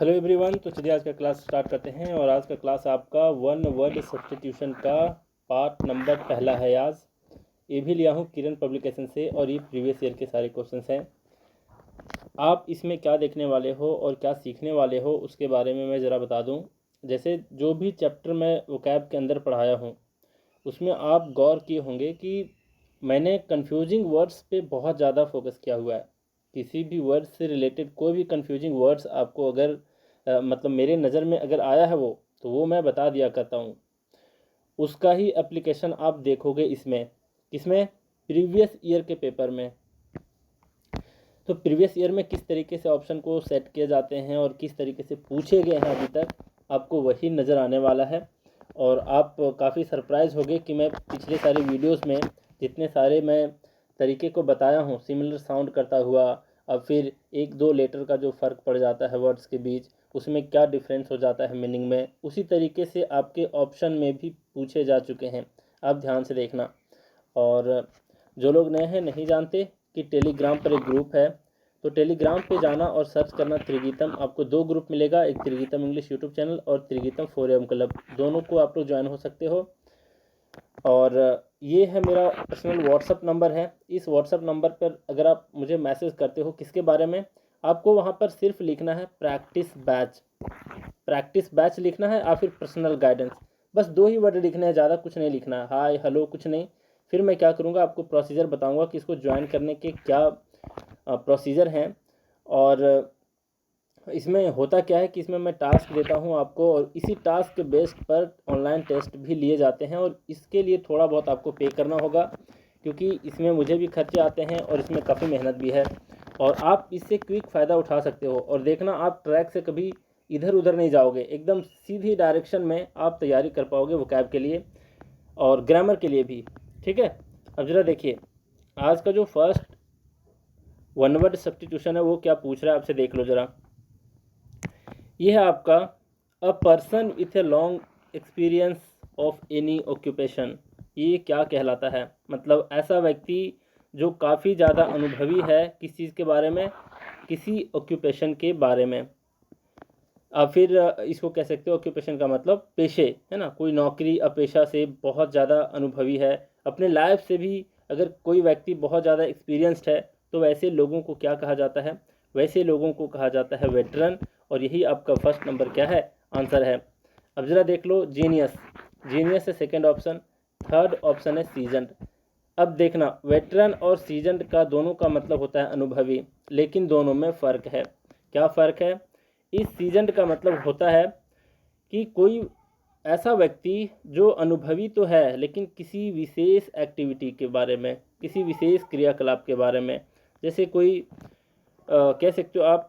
Hello everyone. तो चलिए आज का क्लास स्टार्ट करते हैं। और आज का क्लास आपका वन वर्ड सब्स्टिट्यूशन का पार्ट नंबर पहला है। आज ये भी लिया हूँ किरण पब्लिकेशन से और ये प्रीवियस ईयर के सारे क्वेश्चंस हैं। आप इसमें क्या देखने वाले हो और क्या सीखने वाले हो उसके बारे में मैं ज़रा बता दूँ। जैसे जो भी चैप्टर मैं वोकैब के अंदर पढ़ाया हूँ उसमें आप गौर किए होंगे कि मैंने कन्फ्यूजिंग वर्ड्स पे बहुत ज़्यादा फोकस किया हुआ है। किसी भी वर्ड से रिलेटेड कोई भी कन्फ्यूजिंग वर्ड्स आपको अगर मतलब मेरे नज़र में अगर आया है वो मैं बता दिया करता हूँ। उसका ही एप्लीकेशन आप देखोगे इसमें प्रीवियस ईयर के पेपर में। तो प्रीवियस ईयर में किस तरीके से ऑप्शन को सेट किए जाते हैं और किस तरीके से पूछे गए हैं अभी तक आपको वही नज़र आने वाला है। और आप काफ़ी सरप्राइज़ होगे कि मैं पिछले सारे वीडियोस में जितने सारे मैं तरीके को बताया हूँ सिमिलर साउंड करता हुआ, अब फिर एक दो लेटर का जो फ़र्क पड़ जाता है वर्ड्स के बीच उसमें क्या डिफरेंस हो जाता है मीनिंग में, उसी तरीके से आपके ऑप्शन में भी पूछे जा चुके हैं। आप ध्यान से देखना। और जो लोग नए हैं नहीं जानते कि टेलीग्राम पर एक ग्रुप है, तो टेलीग्राम पे जाना और सर्च करना त्रिगीतम। आपको दो ग्रुप मिलेगा, एक त्रिगीतम इंग्लिश यूट्यूब चैनल और त्रिगीतम 4am क्लब। दोनों को आप लोग ज्वाइन हो सकते हो। और ये है मेरा पर्सनल व्हाट्सअप नंबर है। इस व्हाट्सअप नंबर पर अगर आप मुझे मैसेज करते हो किसके बारे में, आपको वहाँ पर सिर्फ लिखना है प्रैक्टिस बैच लिखना है या फिर पर्सनल गाइडेंस। बस दो ही वर्ड लिखने हैं, ज़्यादा कुछ नहीं लिखना है, हाय हेलो कुछ नहीं। फिर मैं क्या करूँगा, आपको प्रोसीजर बताऊँगा कि इसको ज्वाइन करने के क्या प्रोसीजर हैं। और इसमें होता क्या है कि इसमें मैं टास्क देता हूं आपको और इसी टास्क के बेस पर ऑनलाइन टेस्ट भी लिए जाते हैं। और इसके लिए थोड़ा बहुत आपको पे करना होगा क्योंकि इसमें मुझे भी खर्चे आते हैं और इसमें काफ़ी मेहनत भी है। और आप इससे क्विक फ़ायदा उठा सकते हो। और देखना, आप ट्रैक से कभी इधर उधर नहीं जाओगे, एकदम सीधी डायरेक्शन में आप तैयारी कर पाओगे वोकैब के लिए और ग्रामर के लिए भी। ठीक है, अब ज़रा देखिए आज का जो फर्स्ट वन वर्ड सब्स्टिट्यूशन है वो क्या पूछ रहा है, आपसे देख लो ज़रा। ये है आपका a person with a long experience of any occupation. ये क्या कहलाता है, मतलब ऐसा व्यक्ति जो काफ़ी ज़्यादा अनुभवी है किस चीज़ के बारे में, किसी ऑक्यूपेशन के बारे में। अब फिर इसको कह सकते हो ऑक्यूपेशन का मतलब पेशे है ना, कोई नौकरी या पेशा से बहुत ज़्यादा अनुभवी है, अपने लाइफ से भी अगर कोई व्यक्ति बहुत ज़्यादा एक्सपीरियंस्ड है तो वैसे लोगों को क्या कहा जाता है, वैसे लोगों को कहा जाता है वेटरन। और यही आपका फर्स्ट नंबर क्या है, आंसर है। अब ज़रा देख लो, जीनियस है सेकेंड ऑप्शन, थर्ड ऑप्शन है सीजन्ड। अब देखना, वेटरन और सीजन्ड का दोनों का मतलब होता है अनुभवी, लेकिन दोनों में फ़र्क है। क्या फ़र्क है? इस सीजन्ड का मतलब होता है कि कोई ऐसा व्यक्ति जो अनुभवी तो है लेकिन किसी विशेष एक्टिविटी के बारे में, किसी विशेष क्रियाकलाप के बारे में, जैसे कोई कह सकते हो आप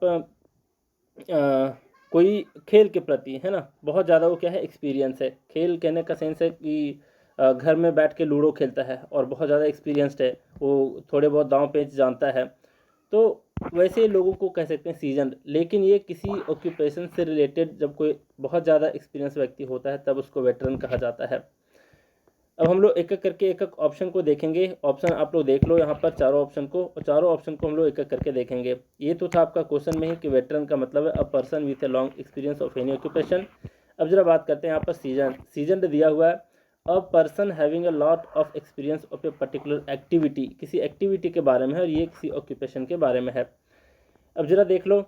कोई खेल के प्रति है ना बहुत ज़्यादा वो क्या है, एक्सपीरियंस है। खेल कहने का सेंस है कि घर में बैठ के लूडो खेलता है और बहुत ज़्यादा एक्सपीरियंस्ड है, वो थोड़े बहुत दांव पेच जानता है, तो वैसे लोगों को कह सकते हैं सीजन। लेकिन ये किसी ऑक्यूपेशन से रिलेटेड जब कोई बहुत ज़्यादा एक्सपीरियंस व्यक्ति होता है तब उसको वेटरन कहा जाता है। अब हम लोग एक एक करके एक एक ऑप्शन को देखेंगे। ऑप्शन आप लोग देख लो यहाँ पर चारों ऑप्शन को, और चारों ऑप्शन को हम लोग एक एक करके देखेंगे। ये तो था आपका क्वेश्चन में ही कि वेटरन का मतलब है a person with a long experience of any occupation. अब जरा बात करते हैं यहाँ पर सीजन दिया हुआ है a person having a lot of experience of a particular activity, किसी एक्टिविटी के बारे में है और ये किसी ऑक्यूपेशन के बारे में है। अब जरा देख लो,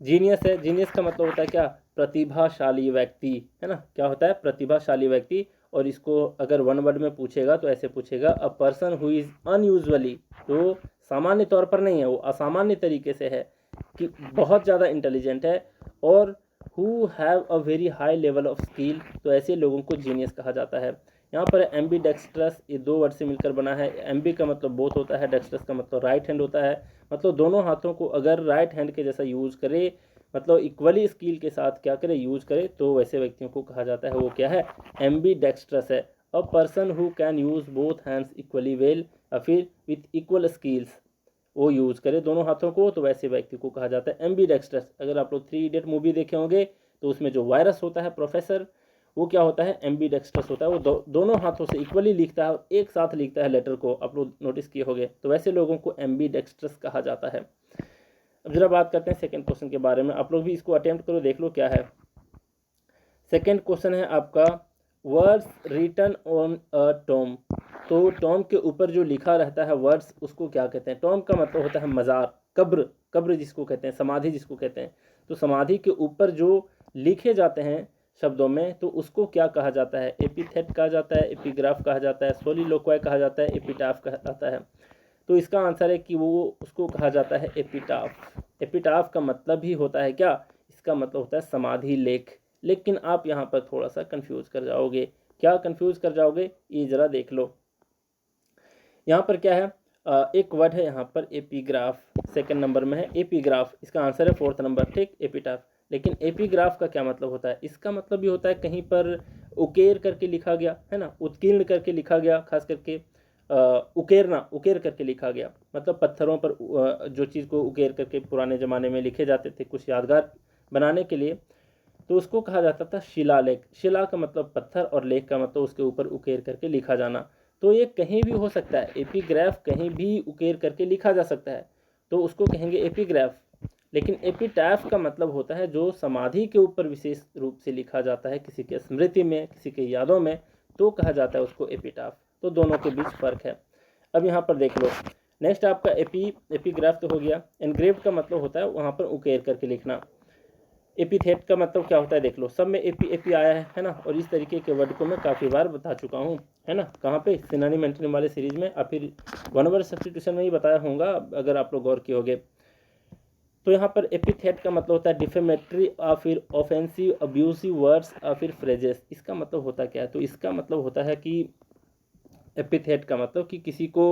जीनियस है, जीनियस का मतलब होता है क्या, प्रतिभाशाली व्यक्ति है ना, क्या होता है, प्रतिभाशाली व्यक्ति। और इसको अगर वन वर्ड में पूछेगा तो ऐसे पूछेगा अ पर्सन हु इज़ अनयूजुअली, तो सामान्य तौर पर नहीं है, वो असामान्य तरीके से है कि बहुत ज़्यादा इंटेलिजेंट है। और who have a very high level of skill, तो ऐसे लोगों को जीनियस कहा जाता है। यहाँ पर एम्बी डेक्स्ट्रस, ये दो वर्ड से मिलकर बना है। एम्बी का मतलब बोथ होता है, डेक्स्ट्रस का मतलब राइट हैंड होता है, मतलब दोनों हाथों को अगर राइट हैंड के जैसा यूज़ करे, मतलब इक्वली स्किल के साथ क्या करे, यूज़ करे, तो वैसे व्यक्तियों को कहा जाता है वो क्या है, एम्बी डेक्स्ट्रस है। अ person who can use both hands equally well, या फिर विथ इक्वल स्किल्स, वो यूज़ करे दोनों हाथों को, तो वैसे व्यक्ति को कहा जाता है एम्बी डेक्स्ट्रस। अगर आप लोग 3 इडियट मूवी देखे होंगे तो उसमें जो वायरस होता है प्रोफेसर, वो क्या होता है, एम्बी डेक्स्ट्रस होता है। वो दोनों हाथों से इक्वली लिखता है और एक साथ लिखता है लेटर को, आप लोग नोटिस किए होंगे, तो वैसे लोगों को एम्बी डेक्स्ट्रस कहा जाता है। अब जरा बात करते हैं सेकंड क्वेश्चन के बारे में। आप लोग भी इसको अटेम्प्ट करो, देख लो क्या है। सेकंड क्वेश्चन है आपका, words written on a tomb. तो टॉम के ऊपर जो लिखा रहता है वर्ड्स, उसको क्या कहते हैं? टॉम का मतलब होता है मज़ार, कब्र, कब्र जिसको कहते हैं, समाधि जिसको कहते हैं। तो समाधि के ऊपर जो लिखे जाते हैं शब्दों में, तो उसको क्या कहा जाता है? एपिथेट कहा जाता है, एपिग्राफ कहा जाता है, सोलिलोक्वाय कहा जाता है, एपिटाफ कहा जाता है। तो इसका आंसर है कि वो उसको कहा जाता है एपिटाफ। एपिटाफ का मतलब ही होता है क्या? इसका मतलब होता है समाधि लेख। लेकिन आप यहाँ पर थोड़ा सा कंफ्यूज कर जाओगे। क्या कंफ्यूज कर जाओगे? ये जरा देख लो। यहाँ पर क्या है? एक वर्ड है यहाँ पर एपीग्राफ, सेकंड नंबर में है एपीग्राफ। इसका आंसर है फोर्थ नंबर, ठीक, एपिटाफ। लेकिन एपीग्राफ का क्या मतलब होता है? इसका मतलब भी होता है कहीं पर उकेर करके लिखा गया, है ना, उत्कीर्ण करके लिखा गया, खास करके उकेरना, उकेर करके लिखा गया, मतलब पत्थरों पर जो चीज़ को उकेर करके पुराने ज़माने में लिखे जाते थे कुछ यादगार बनाने के लिए, तो उसको कहा जाता था शिलालेख। शिला का मतलब पत्थर और लेख का मतलब उसके ऊपर उकेर करके लिखा जाना। तो ये कहीं भी हो सकता है, एपिग्राफ कहीं भी उकेर करके लिखा जा सकता है, तो उसको कहेंगे एपिग्राफ। लेकिन एपिटैफ का मतलब होता है जो समाधि के ऊपर विशेष रूप से लिखा जाता है, किसी के स्मृति में, किसी के यादों में, तो कहा जाता है उसको एपिटाफ। तो दोनों के बीच फ़र्क है। अब यहाँ पर देख लो, नेक्स्ट आपका एपिग्राफ तो हो गया। एनग्रेव्ड का मतलब होता है वहाँ पर उकेर करके लिखना। एपिथेट का मतलब क्या होता है? देख लो, सब में एपी एपी आया है ना, और इस तरीके के वर्ड को मैं काफ़ी बार बता चुका हूँ, है ना। कहाँ पे? सिनोनिम एंटोनिम वाले सीरीज में, और फिर वन वर्ड सब्स्टिट्यूशन में ही बताया होगा अगर आप लोग गौर किए होगे। तो यहाँ पर एपिथेट का मतलब होता है डिफेमेटरी और फिर ऑफेंसिव अब्यूसिव वर्ड्स और फिर फ्रेजेस। इसका मतलब होता क्या है? तो इसका मतलब होता है कि एपिथेट का मतलब कि किसी को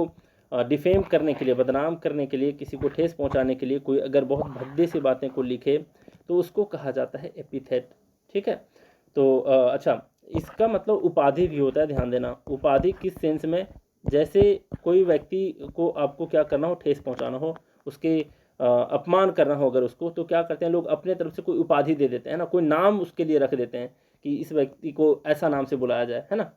डिफेम करने के लिए, बदनाम करने के लिए, किसी को ठेस पहुंचाने के लिए कोई अगर बहुत भद्दे सी बातें को लिखे, तो उसको कहा जाता है एपिथेट, ठीक है। तो अच्छा, इसका मतलब उपाधि भी होता है, ध्यान देना। उपाधि किस सेंस में? जैसे कोई व्यक्ति को आपको क्या करना हो, ठेस पहुंचाना हो, उसके अपमान करना हो अगर उसको, तो क्या करते हैं लोग? अपने तरफ से कोई उपाधि दे देते हैं ना, कोई नाम उसके लिए रख देते हैं कि इस व्यक्ति को ऐसा नाम से बुलाया जाए, है ना।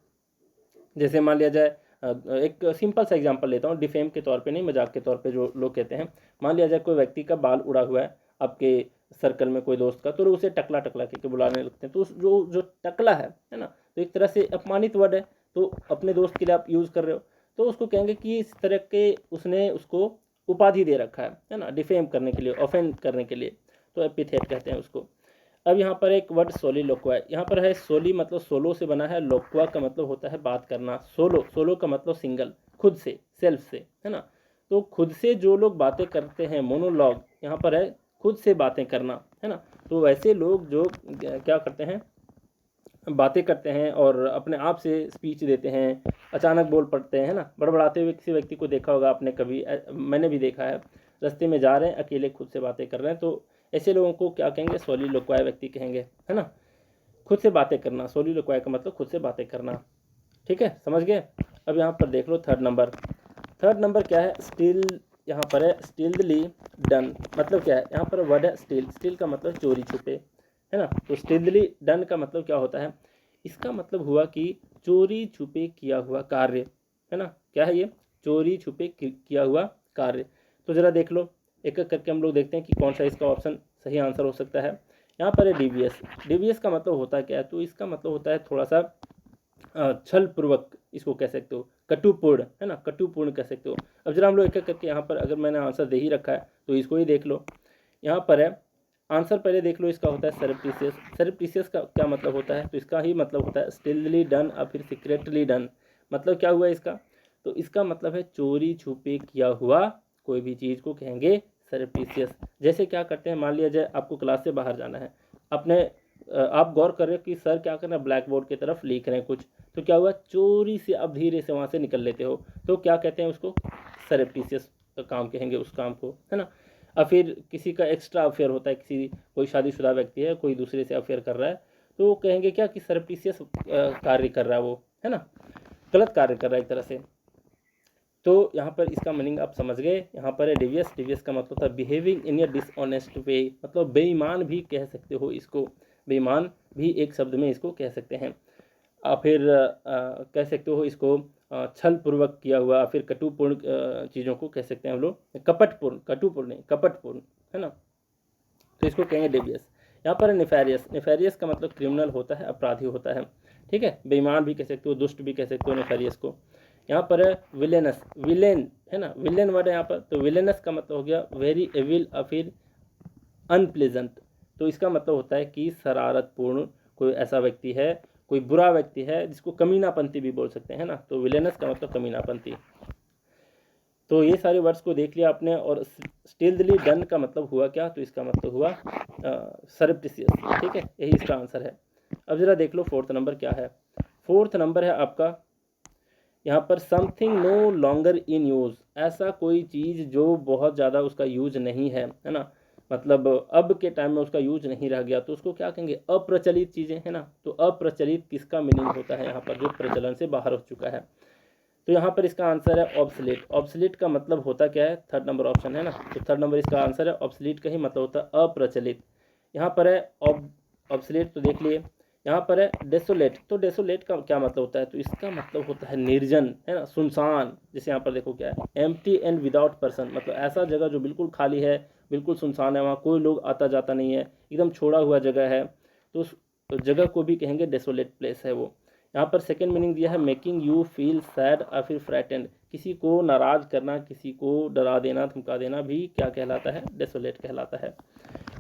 जैसे मान लिया जाए, एक सिंपल सा एग्जांपल लेता हूँ, डिफेम के तौर पे नहीं, मजाक के तौर पे जो लोग कहते हैं। मान लिया जाए कोई व्यक्ति का बाल उड़ा हुआ है आपके सर्कल में, कोई दोस्त का, तो लोग उसे टकला टकला के बुलाने लगते हैं। तो जो जो टकला है ना, तो एक तरह से अपमानित वर्ड है, तो अपने दोस्त के लिए आप यूज़ कर रहे हो, तो उसको कहेंगे कि इस तरह के उसने उसको उपाधि दे रखा है ना, डिफेम करने के लिए, ऑफेंड करने के लिए, तो एपिथेट कहते हैं उसको। अब यहाँ पर एक वर्ड सोलिलोक्वा, यहाँ पर है सोली मतलब सोलो से बना है, लोक्वा का मतलब होता है बात करना। सोलो, सोलो का मतलब सिंगल, खुद से, सेल्फ से, है ना। तो खुद से जो लोग बातें करते हैं, मोनोलॉग, यहाँ पर है खुद से बातें करना, है ना। तो वैसे लोग जो क्या करते हैं, बातें करते हैं और अपने आप से स्पीच देते हैं, अचानक बोल पड़ते हैं, है ना, बड़बड़ाते हुए। किसी व्यक्ति को देखा होगा आपने कभी, मैंने भी देखा है, रास्ते में जा रहे हैं अकेले, खुद से बातें कर रहे हैं, तो ऐसे लोगों को क्या कहेंगे? सोलिलोक्वाय व्यक्ति कहेंगे, है ना। खुद से बातें करना, सोलिलोक्वाय का मतलब खुद से बातें करना, ठीक है, समझ गए। अब यहाँ पर देख लो थर्ड नंबर। थर्ड नंबर क्या है? स्टिल, यहाँ पर है स्टिल्डली डन। मतलब क्या है? यहाँ पर वर्ड है स्टिल, स्टिल का मतलब चोरी छुपे, है ना। तो स्टिल्डली डन का मतलब क्या होता है? इसका मतलब हुआ कि चोरी छुपे किया हुआ कार्य, है ना। क्या है ये? चोरी छुपे किया हुआ कार्य। तो ज़रा देख लो, एक एक करके हम लोग देखते हैं कि कौन सा इसका ऑप्शन सही आंसर हो सकता है। यहाँ पर है डीवीएस। डीवीएस का मतलब होता है क्या है? तो इसका मतलब होता है थोड़ा सा छल पूर्वक, इसको कह सकते हो, कटुपूर्ण, है ना, कटुपूर्ण कह सकते हो। अब जरा हम लोग एक एक करके, यहाँ पर अगर मैंने आंसर दे ही रखा है तो इसको ही देख लो। यहाँ पर है आंसर, पहले देख लो, इसका होता है सरप्टिशियस। सरप्टिशियस का क्या मतलब होता है? तो इसका ही मतलब होता है स्टिल्डली डन और फिर सीक्रेटली डन। मतलब क्या हुआ इसका? तो इसका मतलब है चोरी छुपे किया हुआ कोई भी चीज़ को कहेंगे सरप्टिशियस। जैसे क्या करते हैं, मान लिया जाए आपको क्लास से बाहर जाना है, अपने आप गौर कर रहे हो कि सर क्या कर रहे हैं, ब्लैक बोर्ड की तरफ लिख रहे हैं कुछ, तो क्या हुआ, चोरी से आप धीरे से वहाँ से निकल लेते हो, तो क्या कहते हैं उसको? सरप्टिशियस काम कहेंगे उस काम को, है ना। और फिर किसी का एक्स्ट्रा अफेयर होता है, किसी कोई शादीशुदा व्यक्ति है, कोई दूसरे से अफेयर कर रहा है, तो कहेंगे क्या कि सरप्टिशियस कार्य कर रहा है वो, है ना, गलत कार्य कर रहा है एक तरह से। तो यहाँ पर इसका मीनिंग आप समझ गए। यहाँ पर है डिवियस। डिवियस का मतलब था बिहेविंग इन ए डिसऑनेस्ट वे, मतलब बेईमान भी कह सकते हो इसको, बेईमान भी एक शब्द में इसको कह सकते हैं। फिर कह सकते हो इसको छल पूर्वक किया हुआ, फिर कटुपूर्ण चीज़ों को कह सकते हैं हम लोग, कपटपूर्ण, कटुपूर्ण नहीं, कपटपूर्ण, है ना, तो इसको कहेंगे डेवियस। यहाँ पर नेफेरियस, नेफेरियस का मतलब क्रिमिनल होता है, अपराधी होता है, ठीक है, बेईमान भी कह सकते हो, दुष्ट भी कह सकते हो नेफेरियस को। यहाँ पर है विलेनस, विलेन है ना, विलेन वर्ड है यहाँ पर, तो विलेनस का मतलब हो गया वेरी एविल और फिर अनप्लेजेंट, तो इसका मतलब होता है कि शरारतपूर्ण कोई ऐसा व्यक्ति है, कोई बुरा व्यक्ति है जिसको कमीनापंथी भी बोल सकते हैं ना, तो विलेनस का मतलब कमीनापंथी। तो ये सारे वर्ड्स को देख लिया आपने। और स्टिल्थली डन का मतलब हुआ क्या, तो इसका मतलब हुआ सरप्टिशियस, ठीक है, यही इसका आंसर है। अब जरा देख लो फोर्थ नंबर क्या है। फोर्थ नंबर है आपका यहाँ पर something no longer in use, ऐसा कोई चीज़ जो बहुत ज़्यादा उसका यूज नहीं है ना, मतलब अब के टाइम में उसका यूज नहीं रह गया, तो उसको क्या कहेंगे, अप्रचलित चीज़ें, है ना। तो अप्रचलित किसका मीनिंग होता है यहाँ पर, जो प्रचलन से बाहर हो चुका है। तो यहाँ पर इसका आंसर है ऑब्सलीट। ऑब्सलीट का मतलब होता क्या है, थर्ड नंबर ऑप्शन है ना, तो थर्ड नंबर इसका आंसर है। ऑब्सलीट का ही मतलब होता है अप्रचलित। यहाँ पर है ऑब्सलीट, तो देख लिए। यहाँ पर है डेसोलेट, तो डेसोलेट का क्या मतलब होता है, तो इसका मतलब होता है निर्जन, है ना, सुनसान। जैसे यहाँ पर देखो क्या है, एम्प्टी एंड विदाउट पर्सन, मतलब ऐसा जगह जो बिल्कुल खाली है, बिल्कुल सुनसान है, वहाँ कोई लोग आता जाता नहीं है, एकदम छोड़ा हुआ जगह है, तो उस जगह को भी कहेंगे डेसोलेट प्लेस है वो। यहाँ पर सेकेंड मीनिंग दिया है मेकिंग यू फील सैड और फिर फ्रैटेंड, किसी को नाराज करना, किसी को डरा देना, धमका देना भी क्या कहलाता है, डेसोलेट कहलाता है।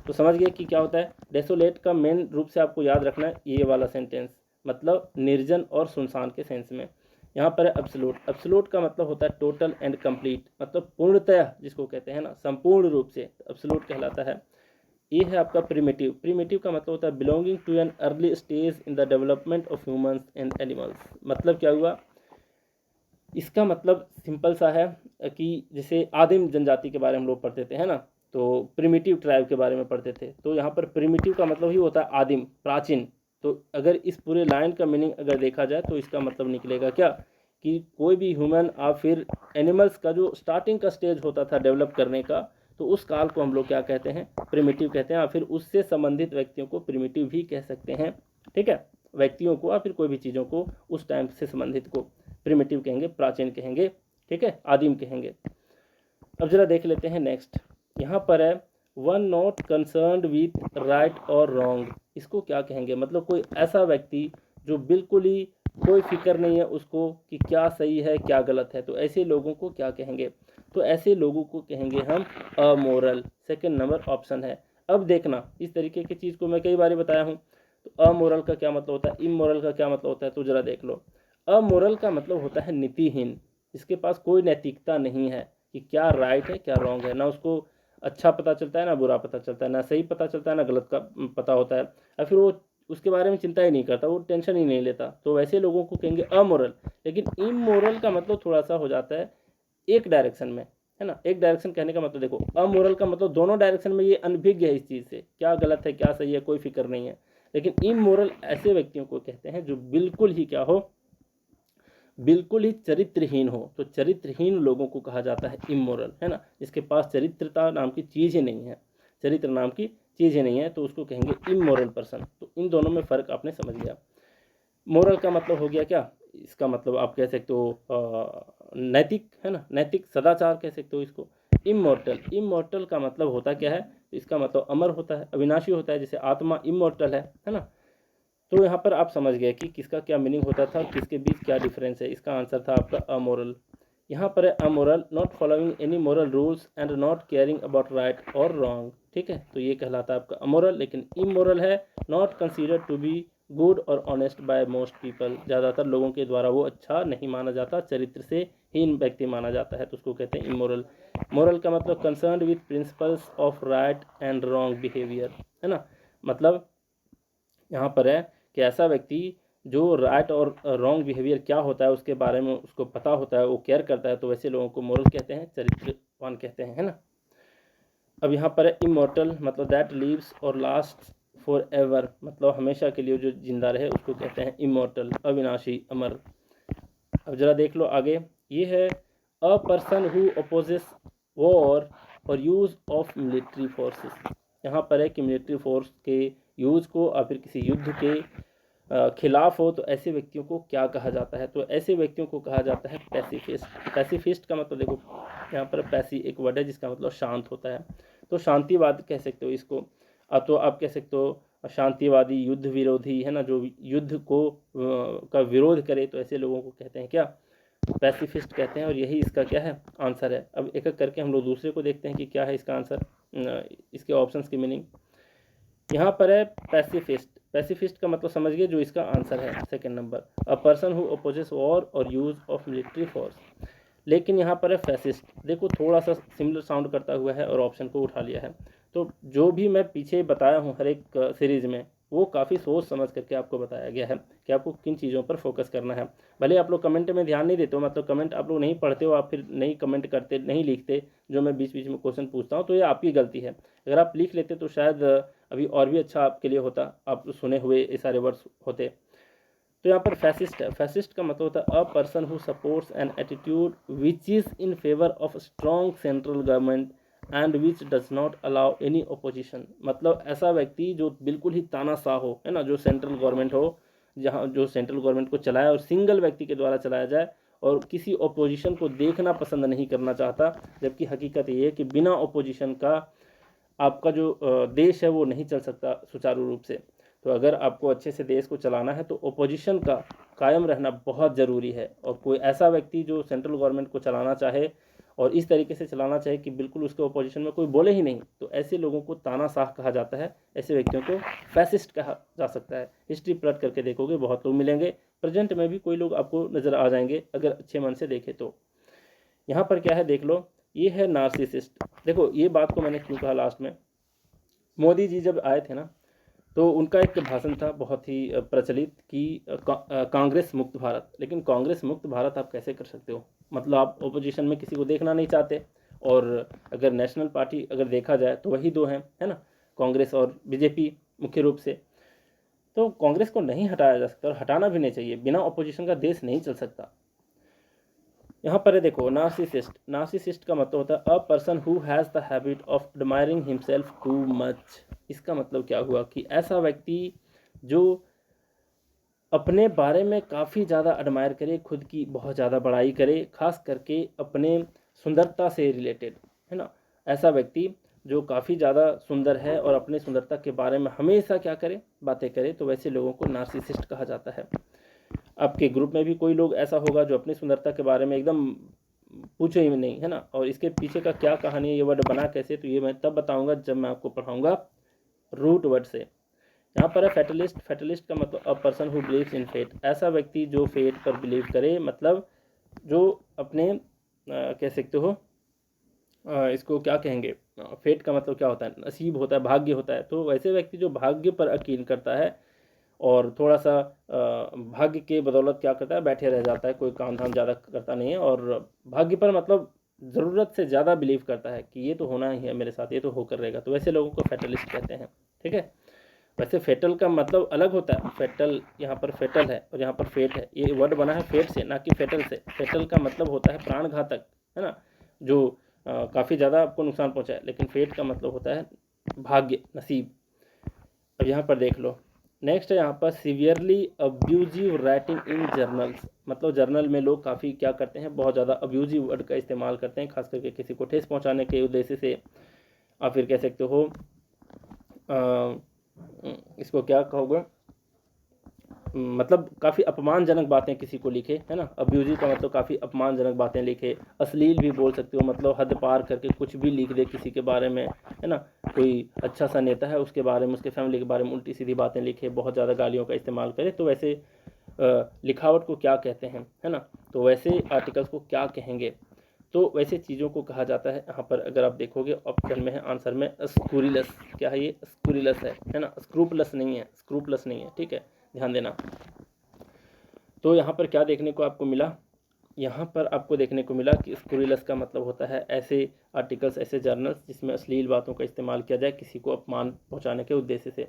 तो समझ गए कि क्या होता है डेसोलेट का। मेन रूप से आपको याद रखना है ये वाला सेंटेंस, मतलब निर्जन और सुनसान के सेंस में। यहाँ पर है एब्सोल्यूट। एब्सोल्यूट का मतलब होता है टोटल एंड कंप्लीट, मतलब पूर्णतः जिसको कहते हैं ना, संपूर्ण रूप से एब्सोल्यूट कहलाता है। ये है आपका प्रिमिटिव। प्रिमिटिव का मतलब होता है belonging to an early stage in the development of humans and animals. मतलब क्या हुआ, इसका मतलब सिंपल सा है कि जैसे आदिम जनजाति के बारे में हम लोग पढ़ते थे, है ना, तो प्रिमिटिव ट्राइब के बारे में पढ़ते थे, तो यहाँ पर प्रिमिटिव का मतलब ही होता है आदिम, प्राचीन। तो अगर इस पूरे लाइन का मीनिंग अगर देखा जाए तो इसका मतलब निकलेगा क्या, कि कोई भी ह्यूमन और फिर एनिमल्स का जो स्टार्टिंग का स्टेज होता था डेवलप करने का, तो उस काल को हम लोग क्या कहते हैं, प्रिमिटिव कहते हैं। और फिर उससे संबंधित व्यक्तियों को प्रिमिटिव भी कह सकते हैं, ठीक है, व्यक्तियों को या फिर कोई भी चीज़ों को उस टाइम से संबंधित को प्रिमिटिव कहेंगे, प्राचीन कहेंगे, ठीक है, आदिम कहेंगे। अब जरा देख लेते हैं नेक्स्ट। यहाँ पर है one not concerned with right और रॉन्ग, इसको क्या कहेंगे, मतलब कोई ऐसा व्यक्ति जो बिल्कुल ही कोई फिक्र नहीं है उसको कि क्या सही है क्या गलत है, तो ऐसे लोगों को क्या कहेंगे, तो ऐसे लोगों को कहेंगे हम अमोरल। सेकंड नंबर ऑप्शन है। अब देखना, इस तरीके की चीज़ को मैं कई बार बताया हूँ। तो अमोरल का क्या मतलब होता है, इमोरल का क्या मतलब होता है, तो जरा देख लो। अमोरल का मतलब होता है नीतिहीन, इसके पास कोई नैतिकता नहीं है कि क्या राइट है क्या रॉन्ग है, ना उसको अच्छा पता चलता है ना बुरा पता चलता है, ना सही पता चलता है ना गलत का पता होता है, या फिर वो उसके बारे में चिंता ही नहीं करता, वो टेंशन ही नहीं लेता, तो वैसे लोगों को कहेंगे अमोरल। लेकिन इमोरल का मतलब थोड़ा सा हो जाता है एक डायरेक्शन में, है ना। एक डायरेक्शन कहने का मतलब देखो, अमोरल का मतलब दोनों डायरेक्शन में ये अनभिज्ञ है इस चीज़ से, क्या गलत है क्या सही है कोई फिक्र नहीं है। लेकिन इमोरल ऐसे व्यक्तियों को कहते हैं जो बिल्कुल ही क्या हो, बिल्कुल ही चरित्रहीन हो, तो चरित्रहीन लोगों को कहा जाता है इमोरल, है ना, जिसके पास चरित्रता नाम की चीज़ ही नहीं है, चरित्र नाम की चीज़ ही नहीं है, तो उसको कहेंगे इमोरल पर्सन। तो इन दोनों में फ़र्क आपने समझ लिया। मोरल का मतलब हो गया क्या, इसका मतलब आप कह सकते हो नैतिक, है ना, नैतिक सदाचार कह सकते हो इसको। इमोर्टल, इमोर्टल का मतलब होता क्या है, इसका मतलब अमर होता है, अविनाशी होता है, जैसे आत्मा इमोर्टल है ना। तो यहाँ पर आप समझ गए कि किसका क्या मीनिंग होता था, किसके बीच क्या डिफरेंस है। इसका आंसर था आपका अमोरल। यहाँ पर है amoral, not following any moral rules and not caring about right और रॉन्ग, ठीक है, तो ये कहलाता है आपका अमोरल। लेकिन इमोरल है not considered to be good और ऑनेस्ट बाय मोस्ट पीपल, ज़्यादातर लोगों के द्वारा वो अच्छा नहीं माना जाता, चरित्र से हीन व्यक्ति माना जाता है, तो उसको कहते हैं इमोरल। मोरल का मतलब concern with principles of right and wrong behaviour, है ना, मतलब यहाँ पर है कि ऐसा व्यक्ति जो राइट और रॉन्ग बिहेवियर क्या होता है उसके बारे में उसको पता होता है, वो केयर करता है, तो वैसे लोगों को मोरल कहते हैं, चरित्रवान कहते हैं, है ना। अब यहाँ पर है इमोर्टल, मतलब दैट लिव्स और लास्ट फॉर एवर, मतलब हमेशा के लिए जो जिंदा रहे उसको कहते हैं इमोर्टल, अविनाशी, अमर। अब जरा देख लो आगे, ये है अ पर्सन हु अपोजेस वॉर और यूज़ ऑफ मिलिट्री फोर्सेस। यहाँ पर है कि मिलिट्री फोर्स के यूज़ को और फिर किसी युद्ध के खिलाफ हो, तो ऐसे व्यक्तियों को क्या कहा जाता है, तो ऐसे व्यक्तियों को कहा जाता है पैसिफिस्ट। पैसिफिस्ट का मतलब देखो, यहाँ पर पैसी एक वर्ड है जिसका मतलब शांत होता है, तो शांतिवाद कह सकते हो इसको। तो आप कह सकते हो शांतिवादी, युद्ध विरोधी, है ना, जो युद्ध को का विरोध करे, तो ऐसे लोगों को कहते हैं क्या, पैसिफिस्ट कहते हैं। और यही इसका क्या है, आंसर है। अब एक एक करके हम लोग दूसरे को देखते हैं कि क्या है इसका आंसर, इसके ऑप्शंस की मीनिंग। यहाँ पर है पैसिफिस्ट। पैसिफिस्ट का मतलब समझ गए, जो इसका आंसर है second number, a person who opposes war और यूज ऑफ मिलिट्री फोर्स। लेकिन यहाँ पर है फैसिस्ट। देखो थोड़ा सा सिमिलर साउंड करता हुआ है और ऑप्शन को उठा लिया है। तो जो भी मैं पीछे बताया हूँ हर एक सीरीज़ में, वो काफ़ी सोच समझ करके आपको बताया गया है कि आपको किन चीज़ों पर फोकस करना है। भले आप लोग कमेंट में ध्यान नहीं देते हो, मतलब कमेंट आप लोग नहीं पढ़ते हो, आप फिर नहीं कमेंट करते, नहीं लिखते, जो मैं बीच बीच में क्वेश्चन पूछता हूँ, तो ये आपकी गलती है। अगर आप लिख लेते तो शायद अभी और भी अच्छा आपके लिए होता, आप सुने हुए ये सारे वर्ड्स होते। तो यहाँ पर फैसिस्ट है। फैसिस्ट का मतलब होता है अ person who supports an attitude which is in favour of strong central government and which does not allow any opposition. मतलब ऐसा व्यक्ति जो बिल्कुल ही तानाशाह हो, है ना, जो सेंट्रल गवर्नमेंट हो, जहाँ जो सेंट्रल गवर्नमेंट को चलाए और सिंगल व्यक्ति के द्वारा चलाया जाए, और किसी ओपोजिशन को देखना पसंद नहीं करना चाहता। जबकि हकीकत ये है कि बिना ओपोजिशन का आपका जो देश है वो नहीं चल सकता सुचारू रूप से। तो अगर आपको अच्छे से देश को चलाना है तो ओपोजिशन का कायम रहना बहुत ज़रूरी है। और कोई ऐसा व्यक्ति जो सेंट्रल गवर्नमेंट को चलाना चाहे और इस तरीके से चलाना चाहे कि बिल्कुल उसके ओपोजिशन में कोई बोले ही नहीं, तो ऐसे लोगों को तानाशाह कहा जाता है। ऐसे व्यक्तियों को फैसिस्ट कहा जा सकता है। हिस्ट्री पलट करके देखोगे बहुत लोग मिलेंगे, प्रेजेंट में भी कोई लोग आपको नज़र आ जाएंगे अगर अच्छे मन से देखें तो। यहाँ पर क्या है देख लो, ये है नार्सिसिस्ट। देखो ये बात को मैंने क्यों कहा लास्ट में, मोदी जी जब आए थे ना, तो उनका एक भाषण था बहुत ही प्रचलित कि कांग्रेस मुक्त भारत। लेकिन कांग्रेस मुक्त भारत आप कैसे कर सकते हो, मतलब आप ओपोजिशन में किसी को देखना नहीं चाहते। और अगर नेशनल पार्टी अगर देखा जाए तो वही दो हैं, है ना, कांग्रेस और बीजेपी मुख्य रूप से। तो कांग्रेस को नहीं हटाया जा सकता और हटाना भी नहीं चाहिए। बिना ओपोजिशन का देश नहीं चल सकता। यहाँ पर देखो नार्सिसिस्ट। नार्सिसिस्ट का मतलब होता है अ person who has the habit of admiring himself too much. इसका मतलब क्या हुआ कि ऐसा व्यक्ति जो अपने बारे में काफ़ी ज़्यादा एडमायर करे, खुद की बहुत ज़्यादा बड़ाई करे, खास करके अपने सुंदरता से रिलेटेड, है ना। ऐसा व्यक्ति जो काफ़ी ज़्यादा सुंदर है और अपने सुंदरता के बारे में हमेशा क्या करे, बातें करे, तो वैसे लोगों को नार्सिसिस्ट कहा जाता है। आपके ग्रुप में भी कोई लोग ऐसा होगा जो अपनी सुंदरता के बारे में एकदम पूछो ही नहीं, है ना। और इसके पीछे का क्या कहानी है, ये वर्ड बना कैसे, तो ये मैं तब बताऊंगा जब मैं आपको पढ़ाऊंगा रूट वर्ड से। यहाँ पर है फैटलिस्ट। फैटलिस्ट का मतलब a person who believes in fate. ऐसा व्यक्ति जो फेट पर बिलीव करे, मतलब जो अपने कह सकते हो इसको क्या कहेंगे, फेट का मतलब क्या होता है, नसीब होता है, भाग्य होता है। तो वैसे व्यक्ति जो भाग्य पर यकीन करता है और थोड़ा सा भाग्य के बदौलत क्या करता है, बैठे रह जाता है, कोई काम धाम ज़्यादा करता नहीं है, और भाग्य पर मतलब ज़रूरत से ज़्यादा बिलीव करता है कि ये तो होना ही है मेरे साथ, ये तो होकर रहेगा, तो वैसे लोगों को फैटलिस्ट कहते हैं। ठीक है। वैसे फेटल का मतलब अलग होता है। फेटल, यहाँ पर फेटल है और यहाँ पर फेट है। ये वर्ड बना है फेट से, ना कि फेटल से। फेटल का मतलब होता है प्राणघातक, है ना, जो काफ़ी ज़्यादा आपको नुकसान पहुँचाए। लेकिन फेट का मतलब होता है भाग्य, नसीब। अब यहाँ पर देख लो, नेक्स्ट है यहाँ पर severely abusive writing in journals. मतलब जर्नल में लोग काफ़ी क्या करते हैं, बहुत ज़्यादा अब्यूजिव वर्ड का इस्तेमाल करते हैं, खास करके किसी को ठेस पहुँचाने के उद्देश्य से। आप फिर कह सकते हो इसको क्या कहोगे, मतलब काफ़ी अपमानजनक बातें किसी को लिखे, है ना। अब्यूजिव का मतलब काफ़ी अपमानजनक बातें लिखे। अश्लील भी बोल सकते हो, मतलब हद पार करके कुछ भी लिख दे किसी के बारे में, है ना। कोई अच्छा सा नेता है उसके बारे में, उसके फैमिली के बारे में उल्टी सीधी बातें लिखे, बहुत ज़्यादा गालियों का इस्तेमाल करे, तो वैसे लिखावट को क्या कहते हैं, है ना। तो वैसे आर्टिकल्स को क्या कहेंगे, तो वैसे चीज़ों को कहा जाता है। यहाँ पर अगर आप देखोगे ऑप्शन में है आंसर में स्क्रूरिलस। क्या है ये, स्क्रूरिलस है ना, स्क्रूपलस नहीं है, स्क्रूपलस नहीं है, ठीक है, ध्यान देना। तो यहाँ पर क्या देखने को आपको मिला, यहाँ पर आपको देखने को मिला कि स्क्रूरिलस का मतलब होता है ऐसे आर्टिकल्स, ऐसे जर्नल्स जिसमें अश्लील बातों का इस्तेमाल किया जाए किसी को अपमान पहुँचाने के उद्देश्य से।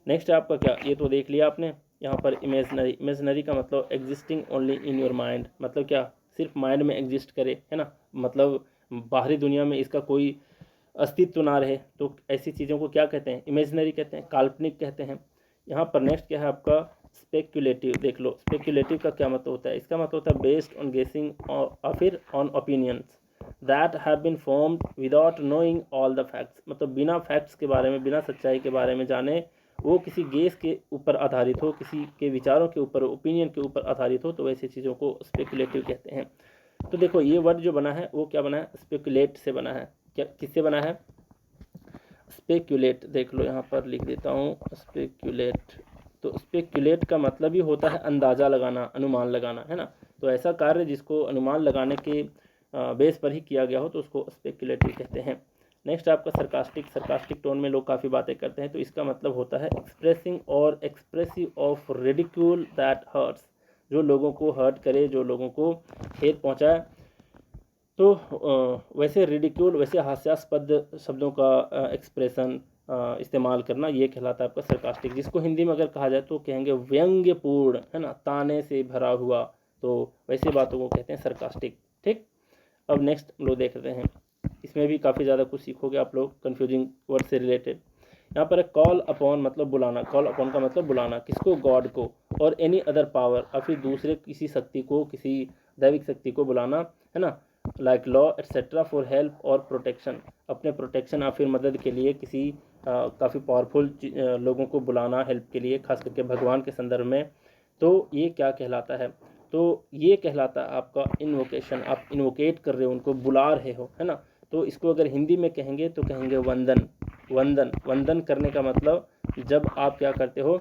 नेक्स्ट है आपका क्या, ये तो देख लिया आपने। यहाँ पर इमेजनरी। इमेजनरी का मतलब existing only in your mind. मतलब क्या, सिर्फ माइंड में एग्जिस्ट करे, है ना, मतलब बाहरी दुनिया में इसका कोई अस्तित्व ना रहे, तो ऐसी चीज़ों को क्या कहते हैं, इमेजनरी कहते हैं, काल्पनिक कहते हैं। यहाँ पर नेक्स्ट क्या है आपका स्पेक्यूलेटिव। देख लो स्पेक्यूलेटिव का क्या मतलब होता है। इसका मतलब होता है बेस्ड ऑन गेसिंग और फिर on opinions. That have been formed without knowing all the facts, मतलब बिना फैक्ट्स के बारे में, बिना सच्चाई के बारे में जाने वो किसी गेस के ऊपर आधारित हो, किसी के विचारों के ऊपर, ओपिनियन के ऊपर आधारित हो, तो वैसी चीज़ों को स्पेकुलेटिव कहते हैं। तो देखो ये वर्ड जो बना है वो क्या बना है, स्पेकुलेट से बना है। क्या किससे बना है, स्पेक्यूलेट। देख लो यहाँ पर लिख देता हूँ स्पेक्यूलेट। तो स्पेक्यूलेट का मतलब ही होता है अंदाज़ा लगाना, अनुमान लगाना, है ना। तो ऐसा कार्य जिसको अनुमान लगाने के बेस पर ही किया गया हो तो उसको स्पेक्यूलेटिव कहते हैं। नेक्स्ट आपका सरकास्टिक। सरकास्टिक टोन में लोग काफ़ी बातें करते हैं, तो इसका मतलब होता है एक्सप्रेसिंग और expressive of ridicule that hurts, जो लोगों को हर्ट करे, जो लोगों को खेद पहुँचाए। तो वैसे रिडिक्यूल, वैसे हास्यास्पद शब्दों का एक्सप्रेशन इस्तेमाल करना, ये कहलाता है आपका सरकास्टिक, जिसको हिंदी में अगर कहा जाए तो कहेंगे व्यंग्यपूर्ण, है ना, ताने से भरा हुआ। तो वैसे बातों को कहते हैं सरकास्टिक। ठीक, अब नेक्स्ट हम लोग देख रहे हैं, इसमें भी काफ़ी ज़्यादा कुछ सीखोगे आप लोग कंफ्यूजिंग वर्ड से रिलेटेड। यहाँ पर कॉल अपॉन मतलब बुलाना, कॉल अपॉन का मतलब बुलाना, किसको, गॉड को, और एनी अदर पावर, और फिर दूसरे किसी शक्ति को, किसी दैविक शक्ति को बुलाना, है ना, like law etcetera for help और प्रोटेक्शन, अपने प्रोटेक्शन या फिर मदद के लिए किसी काफ़ी पावरफुल लोगों को बुलाना हेल्प के लिए, खास करके भगवान के संदर्भ में। तो ये क्या कहलाता है, तो ये कहलाता है आपका इन्वोकेशन। आप इन्वोकेट कर रहे हो, उनको बुला रहे हो, है ना। तो इसको अगर हिंदी में कहेंगे तो कहेंगे वंदन। वंदन, वंदन करने का मतलब जब आप क्या करते हो,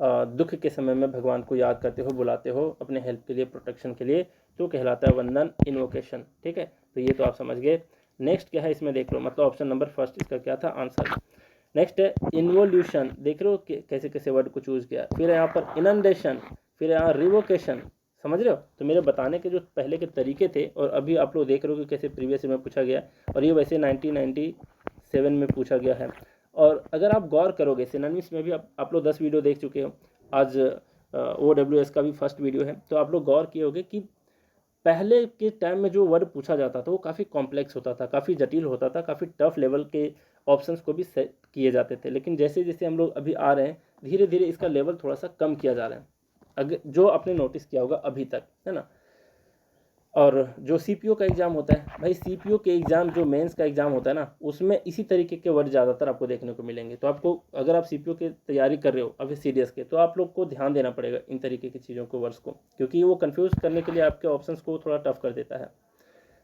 दुख के समय में भगवान को याद करते हो, बुलाते हो अपने हेल्प के लिए, प्रोटेक्शन के लिए, तो कहलाता है वंदन, इन्वोकेशन। ठीक है, तो ये तो आप समझ गए। नेक्स्ट क्या है इसमें देख लो, मतलब ऑप्शन नंबर फर्स्ट इसका क्या था आंसर। नेक्स्ट है इन्वोल्यूशन। देख रहे हो कैसे कैसे वर्ड को चूज किया। फिर यहाँ पर इनंडेशन, फिर यहाँ रिवोकेशन, समझ रहे हो। तो मेरे बताने के जो पहले के तरीके थे और अभी आप लोग देख रहे हो कि कैसे प्रीवियस में पूछा गया, और ये वैसे 1997 में पूछा गया है। और अगर आप गौर करोगे, सिनोनिम्स में भी आप लोग 10 वीडियो देख चुके हो, आज OWS का भी फर्स्ट वीडियो है, तो आप लोग गौर किए होगे कि पहले के टाइम में जो वर्ड पूछा जाता था वो काफ़ी कॉम्प्लेक्स होता था, काफ़ी जटिल होता था, काफ़ी टफ लेवल के ऑप्शंस को भी सेट किए जाते थे। लेकिन जैसे जैसे हम लोग अभी आ रहे हैं, धीरे धीरे इसका लेवल थोड़ा सा कम किया जा रहा है, अगर जो आपने नोटिस किया होगा अभी तक, है ना। और जो सीपीओ का एग्ज़ाम होता है भाई, सीपीओ के एग्ज़ाम जो मेंस का एग्ज़ाम होता है ना, उसमें इसी तरीके के वर्ड ज़्यादातर आपको देखने को मिलेंगे। तो आपको, अगर आप सीपीओ की तैयारी कर रहे हो अभी सीडीएस के, तो आप लोग को ध्यान देना पड़ेगा इन तरीके की चीज़ों को, वर्ड्स को, क्योंकि वो कन्फ्यूज़ करने के लिए आपके ऑप्शंस को थोड़ा टफ कर देता है।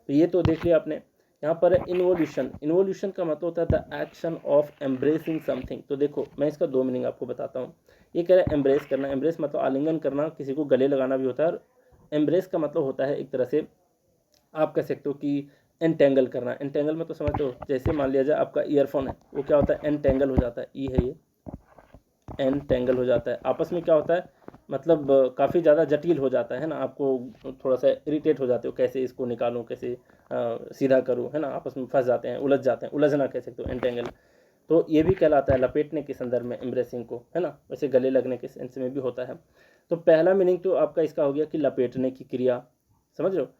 तो ये तो देख लिया आपने। यहाँ पर इन्वोल्यूशन। इन्वोल्यूशन का मतलब होता है the action of embracing something. तो देखो मैं इसका 2 मीनिंग आपको बताता हूँ। ये कह रहा है एम्ब्रेस करना, एम्ब्रेस मतलब आलिंगन करना, किसी को गले लगाना भी होता है। और एम्ब्रेस का मतलब होता है एक तरह से आप कह सकते हो कि एनटेंगल करना। एनटेंगल में तो समझते हो, जैसे मान लिया जाए आपका ईयरफोन है, वो क्या होता है, एनटेंगल हो जाता है, ई है ये, एनटेंगल हो जाता है। आपस में क्या होता है, मतलब काफ़ी ज़्यादा जटिल हो जाता है ना, आपको थोड़ा सा इरिटेट हो जाते हो, कैसे इसको निकालूं, कैसे सीधा करूं, है ना, आपस में फंस जाते हैं, उलझ जाते हैं, उलझना कह सकते हो, एनटेंगल। तो ये भी कहलाता है लपेटने के संदर्भ में एम्ब्रेसिंग को, है ना, वैसे गले लगने के सेंस में भी होता है। तो पहला मीनिंग तो आपका इसका हो गया कि लपेटने की क्रिया, समझ रहे हो।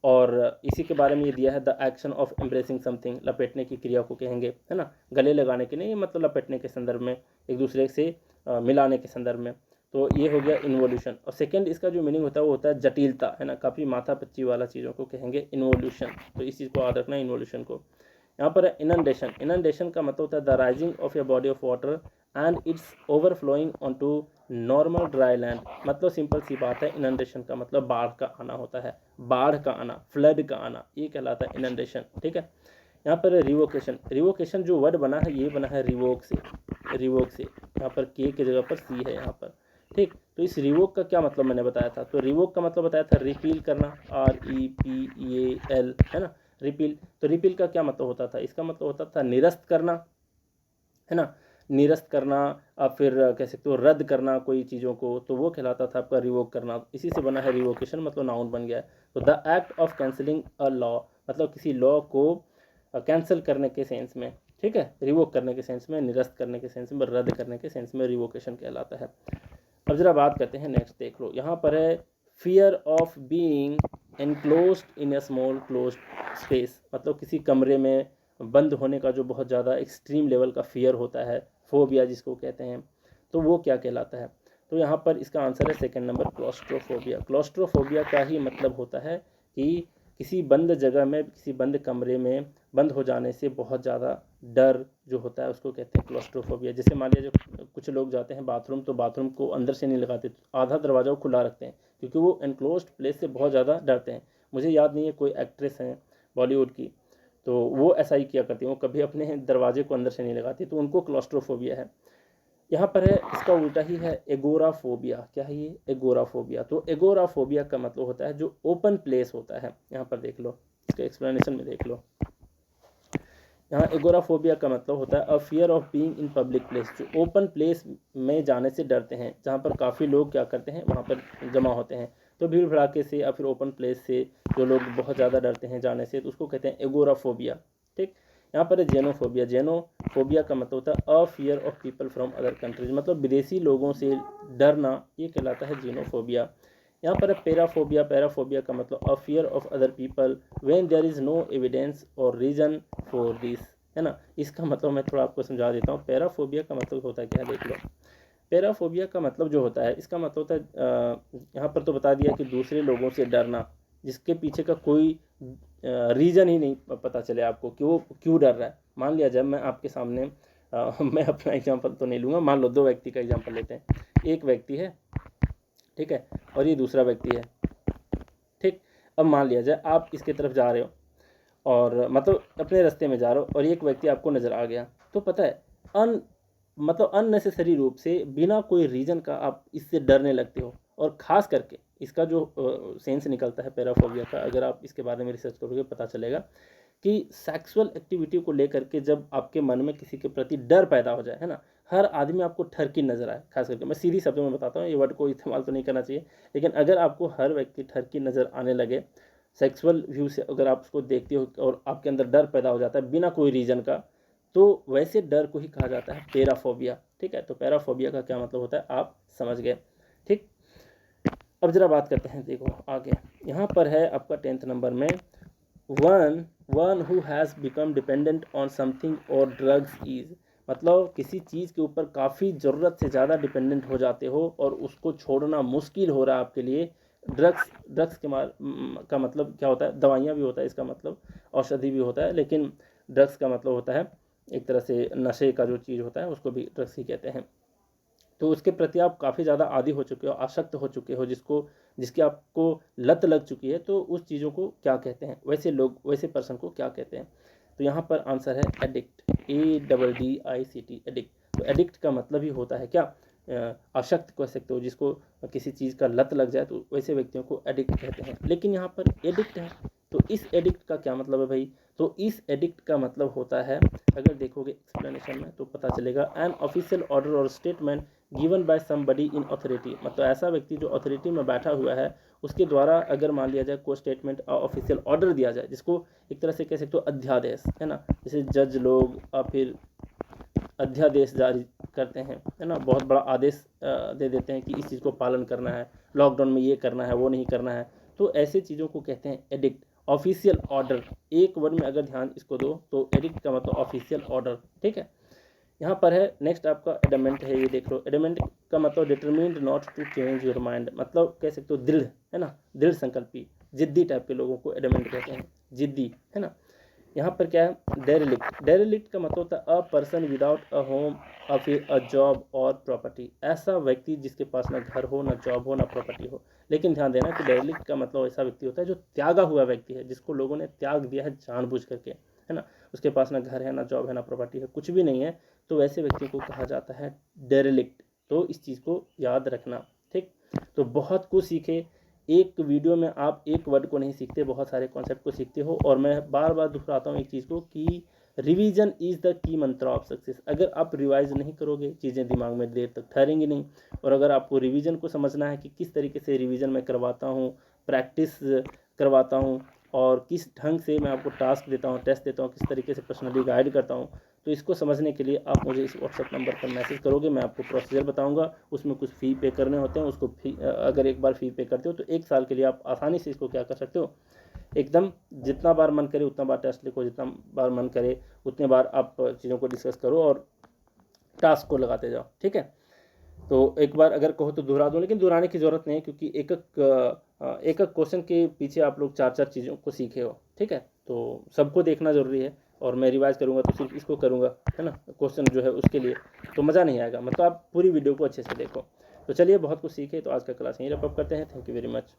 और इसी के बारे में ये दिया है the action of embracing something, लपेटने की क्रिया को कहेंगे, है ना, गले लगाने के नहीं, मतलब लपेटने के संदर्भ में, एक दूसरे से मिलाने के संदर्भ में। तो ये हो गया इन्वोल्यूशन। और सेकंड इसका जो मीनिंग होता है वो होता है जटिलता, है ना, काफ़ी माथा पच्ची वाला चीज़ों को कहेंगे इन्वोल्यूशन। तो इस चीज़ को याद रखना इन्वोल्यूशन को। यहाँ पर इनंडेशन। इनंडेशन का मतलब होता है the rising of a body of water and its overflowing on to normal dry land. मतलब सिंपल सी बात है, इनंडेशन का मतलब बाढ़ का आना होता है, बाढ़ का आना, फ्लड का आना, ये कहलाता है इनंडेशन। ठीक है। यहाँ पर रिवोकेशन। रिवोकेशन जो वर्ड बना है ये बना है रिवोक से, रिवोक से। यहाँ पर के की जगह पर सी है यहाँ पर। ठीक, तो इस रिवोक का क्या मतलब मैंने बताया था, तो रिवोक का मतलब बताया था रिपील करना, REPEAL, है ना, रिपील। तो रिपील का क्या मतलब होता था, इसका मतलब होता था निरस्त करना, है ना, निरस्त करना। आप फिर कह सकते हो रद्द करना कोई चीज़ों को, तो वो कहलाता था आपका रिवोक करना। इसी से बना है रिवोकेशन, मतलब नाउन बन गया है। तो the act of cancelling a law, मतलब किसी लॉ को कैंसिल करने के सेंस में, ठीक है, रिवोक करने के सेंस में, निरस्त करने के सेंस में, रद्द करने के सेंस में रिवोकेशन कहलाता है। अब जरा बात करते हैं नेक्स्ट, देख लो यहाँ पर है fear of being enclosed in A small closed space, मतलब किसी कमरे में बंद होने का जो बहुत ज़्यादा एक्सट्रीम लेवल का फियर होता है, फोबिया जिसको कहते हैं, तो वो क्या कहलाता है। तो यहाँ पर इसका आंसर है सेकंड नंबर, क्लॉस्ट्रोफोबिया। क्लॉस्ट्रोफोबिया का ही मतलब होता है कि किसी बंद जगह में, किसी बंद कमरे में बंद हो जाने से बहुत ज़्यादा डर जो होता है उसको कहते हैं क्लॉस्ट्रोफोबिया। जैसे मान लीजिए जो कुछ लोग जाते हैं बाथरूम, तो बाथरूम को अंदर से नहीं लगाते, आधा दरवाज़ा वो खुला रखते हैं क्योंकि वो एनक्लोज्ड प्लेस से बहुत ज़्यादा डरते हैं। मुझे याद नहीं है, कोई एक्ट्रेस हैं बॉलीवुड की, तो वो ऐसा ही किया करती हैं, वो कभी अपने दरवाजे को अंदर से नहीं लगाती, तो उनको क्लॉस्ट्रोफोबिया है। यहाँ पर है इसका उल्टा ही है एगोराफोबिया। क्या है ये? एगोराफोबिया। तो एगोराफोबिया का मतलब होता है जो ओपन प्लेस होता है। यहाँ पर देख लो, इसके एक्सप्लेनेशन में देख लो। यहाँ एगोराफोबिया का मतलब होता है अ fear of being in public place, जो ओपन प्लेस में जाने से डरते हैं, जहाँ पर काफ़ी लोग क्या करते हैं वहाँ पर जमा होते हैं। तो भीड़ भड़ाके से या फिर ओपन प्लेस से जो लोग बहुत ज़्यादा डरते हैं जाने से, तो उसको कहते हैं एगोराफोबिया। ठीक। यहाँ पर है जेनोफोबिया। जेनोफोबिया का मतलब होता है अ fear of people from other countries, मतलब विदेशी लोगों से डरना, ये कहलाता है जेनोफोबिया। यहाँ पर है पैराफोबिया। पैराफोबिया का मतलब a fear of other people when there is no evidence और रीजन फॉर दिस, है ना। इसका मतलब मैं थोड़ा आपको समझा देता हूँ। पैराफोबिया का मतलब होता है क्या है, देख लो। पैराफोबिया का मतलब जो होता है, इसका मतलब होता है यहाँ पर तो बता दिया कि दूसरे लोगों से डरना जिसके पीछे का कोई रीज़न ही नहीं पता चले आपको कि वो क्यों डर रहा है। मान लिया जब मैं आपके सामने मैं अपना एग्जांपल तो नहीं लूँगा, मान लो दो व्यक्ति का एग्जांपल लेते हैं। एक व्यक्ति है, ठीक है, और ये दूसरा व्यक्ति है, ठीक। अब मान लिया जाए आप इसके तरफ जा रहे हो और मतलब अपने रास्ते में जा रहे हो और एक व्यक्ति आपको नज़र आ गया, तो पता है मतलब अननेसेसरी रूप से बिना कोई रीज़न का आप इससे डरने लगते हो। और ख़ास करके इसका जो सेंस निकलता है पैराफोबिया का, अगर आप इसके बारे में रिसर्च करोगे पता चलेगा कि सेक्सुअल एक्टिविटी को लेकर के जब आपके मन में किसी के प्रति डर पैदा हो जाए, है ना, हर आदमी आपको ठरकी नज़र आए, खास करके मैं सीधी शब्दों में बताता हूँ, ये वर्ड को इस्तेमाल तो नहीं करना चाहिए, लेकिन अगर आपको हर व्यक्ति ठरकी नज़र आने लगे सेक्सुअल व्यू से, अगर आप उसको देखते हो और आपके अंदर डर पैदा हो जाता है बिना कोई रीज़न का, तो वैसे डर को ही कहा जाता है पैराफोबिया। ठीक है, तो पैराफोबिया का क्या मतलब होता है आप समझ गए। ठीक। अब जरा बात करते हैं, देखो आगे यहाँ पर है आपका 10th नंबर में, one who has become dependent on something और ड्रग्स इज, मतलब किसी चीज़ के ऊपर काफ़ी ज़रूरत से ज़्यादा डिपेंडेंट हो जाते हो और उसको छोड़ना मुश्किल हो रहा है आपके लिए। ड्रग्स का मतलब क्या होता है, दवाइयाँ भी होता है इसका मतलब, औषधि भी होता है, लेकिन ड्रग्स का मतलब होता है एक तरह से नशे का जो चीज़ होता है उसको भी ड्रग्स ही कहते हैं। तो उसके प्रति आप काफ़ी ज़्यादा आदी हो चुके हो, आसक्त हो चुके हो, जिसकी आपको लत लग चुकी है, तो उस चीज़ों को क्या कहते हैं, वैसे पर्सन को क्या कहते हैं। तो यहाँ पर आंसर है एडिक्ट, ADDICT, एडिक्ट। तो एडिक्ट का मतलब ही होता है क्या, आसक्त कह सकते हो, जिसको किसी चीज़ का लत लग जाए तो वैसे व्यक्तियों को एडिक्ट कहते हैं। लेकिन यहाँ पर एडिक्ट है, तो इस एडिक्ट का क्या मतलब है भाई, तो इस एडिक्ट का मतलब होता है, अगर देखोगे एक्सप्लेनेशन में तो पता चलेगा, एन ऑफिशियल ऑर्डर और statement given by somebody in authority, मतलब ऐसा व्यक्ति जो अथॉरिटी में बैठा हुआ है उसके द्वारा अगर मान लिया जाए कोई स्टेटमेंट ऑफिशियल ऑर्डर दिया जाए, जिसको एक तरह से कह सकते हो अध्यादेश, है ना, जैसे जज लोग और फिर अध्यादेश जारी करते हैं, है ना, बहुत बड़ा आदेश दे देते हैं कि इस चीज़ को पालन करना है, लॉकडाउन में ये करना है वो नहीं करना है, तो ऐसे चीज़ों को कहते हैं एडिक्ट। ऑफिशियल ऑर्डर, एक वर्ड में अगर ध्यान इसको दो तो एडिक्ट का मतलब ऑफिशियल ऑर्डर। ठीक है, यहाँ पर है नेक्स्ट आपका एडमेंट है, ये देख लो। एडमेंट का मतलब determined not to change your mind, मतलब कह सकते हो दृढ़, है ना, दृढ़ संकल्पी, जिद्दी टाइप के लोगों को एडमेंट कहते हैं, जिद्दी, है ना। यहाँ पर क्या है, डेरेलिक्ट। डेरेलिक्ट का मतलब होता है a person without a home और फिर अ जॉब और प्रॉपर्टी, ऐसा व्यक्ति जिसके पास ना घर हो, ना जॉब हो, ना प्रॉपर्टी हो। लेकिन ध्यान देना कि डेरेलिक्ट का मतलब ऐसा व्यक्ति होता है जो त्यागा हुआ व्यक्ति है, जिसको लोगों ने त्याग दिया है जानबूझ करके, है ना, उसके पास ना घर है, ना जॉब है, ना प्रॉपर्टी है, कुछ भी नहीं है, तो वैसे व्यक्ति को कहा जाता है डेरेलिक्ट। तो इस चीज़ को याद रखना। ठीक, तो बहुत कुछ सीखे, एक वीडियो में आप एक वर्ड को नहीं सीखते, बहुत सारे कॉन्सेप्ट को सीखते हो। और मैं बार बार दोहराता हूँ एक चीज़ को कि रिवीजन इज़ द की मंत्र ऑफ सक्सेस। अगर आप रिवाइज नहीं करोगे चीज़ें दिमाग में देर तक ठहरेंगी नहीं। और अगर आपको रिवीजन को समझना है कि किस तरीके से रिवीजन मैं करवाता हूँ, प्रैक्टिस करवाता हूँ और किस ढंग से मैं आपको टास्क देता हूँ, टेस्ट देता हूँ, किस तरीके से पर्सनली गाइड करता हूँ, तो इसको समझने के लिए आप मुझे इस व्हाट्सएप नंबर पर मैसेज करोगे, मैं आपको प्रोसीजर बताऊंगा। उसमें कुछ फ़ी पे करने होते हैं, उसको अगर एक बार फ़ी पे करते हो तो 1 साल के लिए आप आसानी से इसको क्या कर सकते हो, एकदम जितना बार मन करे उतना बार टेस्ट लिखो, जितना बार मन करे उतने बार आप चीज़ों को डिस्कस करो और टास्क को लगाते जाओ। ठीक है, तो एक बार अगर कहो तो दोहरा दूँ, लेकिन दोहराने की ज़रूरत नहीं है क्योंकि एक एक एक एक क्वेश्चन के पीछे आप लोग 4-4 चीज़ों को सीखे हो, ठीक है। तो सबको देखना ज़रूरी है, और मैं रिवाइज़ करूँगा तो सिर्फ इसको करूँगा, है ना, क्वेश्चन जो है उसके लिए, तो मज़ा नहीं आएगा। मतलब आप पूरी वीडियो को अच्छे से देखो। तो चलिए, बहुत कुछ सीखे, तो आज का क्लास यहीं रैप अप करते हैं। Thank you very much.